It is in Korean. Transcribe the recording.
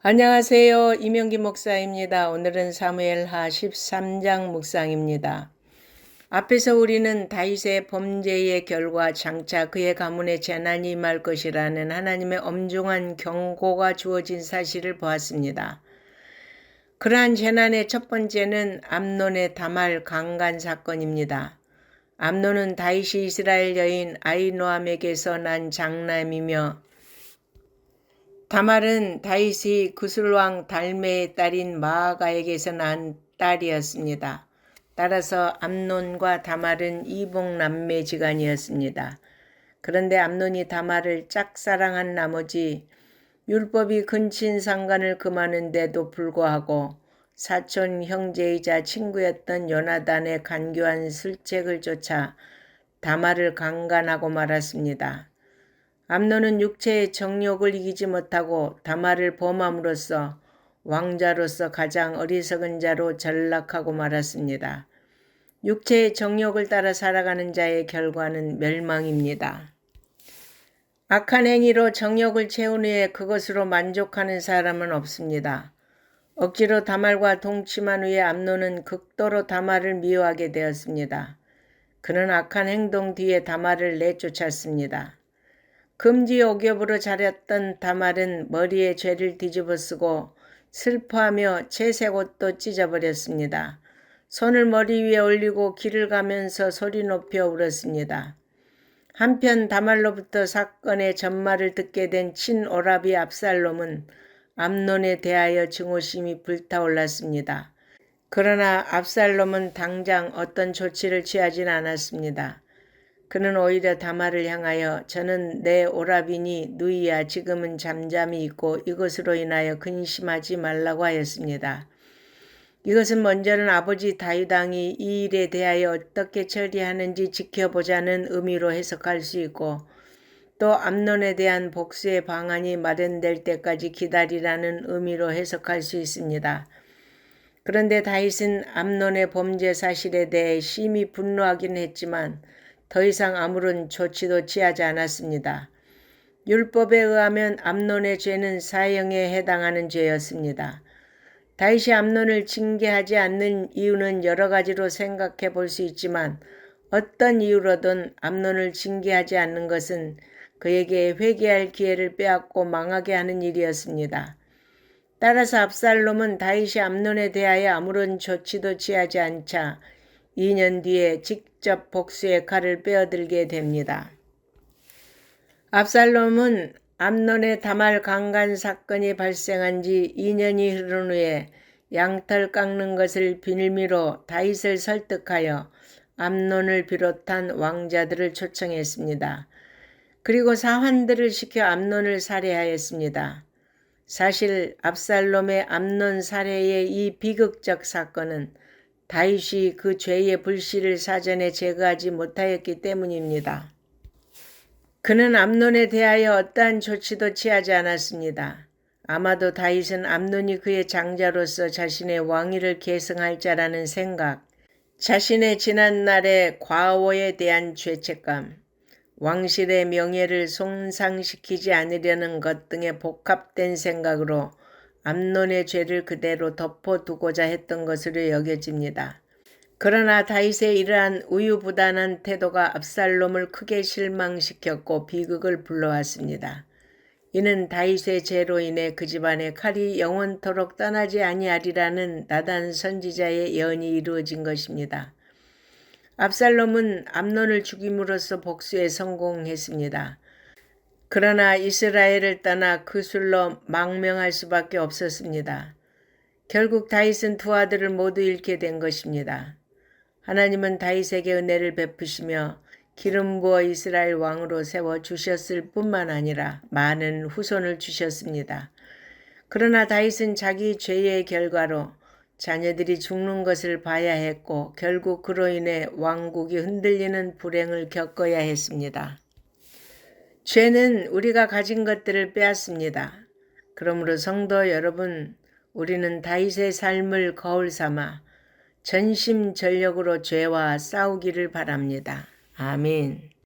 안녕하세요. 이명기 목사입니다. 오늘은 사무엘하 13장 묵상입니다. 앞에서 우리는 다윗의 범죄의 결과 장차 그의 가문에 재난이 임할 것이라는 하나님의 엄중한 경고가 주어진 사실을 보았습니다. 그러한 재난의 첫 번째는 암논의 다말 강간 사건입니다. 암논은 다윗이 이스라엘 여인 아히노암에게서 난 장남이며 다말은 다윗이 구슬왕 달메의 딸인 마아가에게서 난 딸이었습니다. 따라서 암논과 다말은 이복남매지간이었습니다. 그런데 암논이 다말을 짝사랑한 나머지 율법이 근친 상간을 금하는데도 불구하고 사촌 형제이자 친구였던 요나단의 간교한 술책을 쫓아 다말을 강간하고 말았습니다. 암논은 육체의 정욕을 이기지 못하고 다말을 범함으로써 왕자로서 가장 어리석은 자로 전락하고 말았습니다. 육체의 정욕을 따라 살아가는 자의 결과는 멸망입니다. 악한 행위로 정욕을 채운 후에 그것으로 만족하는 사람은 없습니다. 억지로 다말과 동침한 후에 암논은 극도로 다말을 미워하게 되었습니다. 그는 악한 행동 뒤에 다말을 내쫓았습니다. 금지 오겹으로 자랐던 다말은 머리에 죄를 뒤집어쓰고 슬퍼하며 채색 옷도 찢어버렸습니다. 손을 머리 위에 올리고 길을 가면서 소리 높여 울었습니다. 한편 다말로부터 사건의 전말을 듣게 된 친오라비 압살롬은 암논에 대하여 증오심이 불타올랐습니다. 그러나 압살롬은 당장 어떤 조치를 취하진 않았습니다. 그는 오히려 다말을 향하여 저는 내 오라비니 누이야 지금은 잠잠히 있고 이것으로 인하여 근심하지 말라고 하였습니다. 이것은 먼저는 아버지 다윗 왕이 이 일에 대하여 어떻게 처리하는지 지켜보자는 의미로 해석할 수 있고 또 암논에 대한 복수의 방안이 마련될 때까지 기다리라는 의미로 해석할 수 있습니다. 그런데 다윗은 암논의 범죄 사실에 대해 심히 분노하긴 했지만 더 이상 아무런 조치도 취하지 않았습니다. 율법에 의하면 암논의 죄는 사형에 해당하는 죄였습니다. 다윗이 암논을 징계하지 않는 이유는 여러 가지로 생각해 볼 수 있지만 어떤 이유로든 암논을 징계하지 않는 것은 그에게 회개할 기회를 빼앗고 망하게 하는 일이었습니다. 따라서 압살롬은 다윗이 암논에 대하여 아무런 조치도 취하지 않자 2년 뒤에 직접 복수의 칼을 빼어들게 됩니다. 압살롬은 암논의 다말 강간 사건이 발생한 지 2년이 흐른 후에 양털 깎는 것을 빌미로 다윗을 설득하여 암논을 비롯한 왕자들을 초청했습니다. 그리고 사환들을 시켜 암논을 살해하였습니다. 사실 압살롬의 암논 살해의 이 비극적 사건은 다윗이 그 죄의 불씨를 사전에 제거하지 못하였기 때문입니다. 그는 암논에 대하여 어떠한 조치도 취하지 않았습니다. 아마도 다윗은 암논이 그의 장자로서 자신의 왕위를 계승할 자라는 생각, 자신의 지난날의 과오에 대한 죄책감, 왕실의 명예를 손상시키지 않으려는 것 등의 복합된 생각으로 암논의 죄를 그대로 덮어두고자 했던 것으로 여겨집니다. 그러나 다윗의 이러한 우유부단한 태도가 압살롬을 크게 실망시켰고 비극을 불러왔습니다. 이는 다윗의 죄로 인해 그 집안의 칼이 영원토록 떠나지 아니하리라는 나단 선지자의 예언이 이루어진 것입니다. 압살롬은 암논을 죽임으로써 복수에 성공했습니다. 그러나 이스라엘을 떠나 그 술로 망명할 수밖에 없었습니다. 결국 다윗은 두 아들을 모두 잃게 된 것입니다. 하나님은 다윗에게 은혜를 베푸시며 기름 부어 이스라엘 왕으로 세워 주셨을 뿐만 아니라 많은 후손을 주셨습니다. 그러나 다윗은 자기 죄의 결과로 자녀들이 죽는 것을 봐야 했고 결국 그로 인해 왕국이 흔들리는 불행을 겪어야 했습니다. 죄는 우리가 가진 것들을 빼앗습니다. 그러므로 성도 여러분, 우리는 다윗의 삶을 거울 삼아 전심전력으로 죄와 싸우기를 바랍니다. 아멘.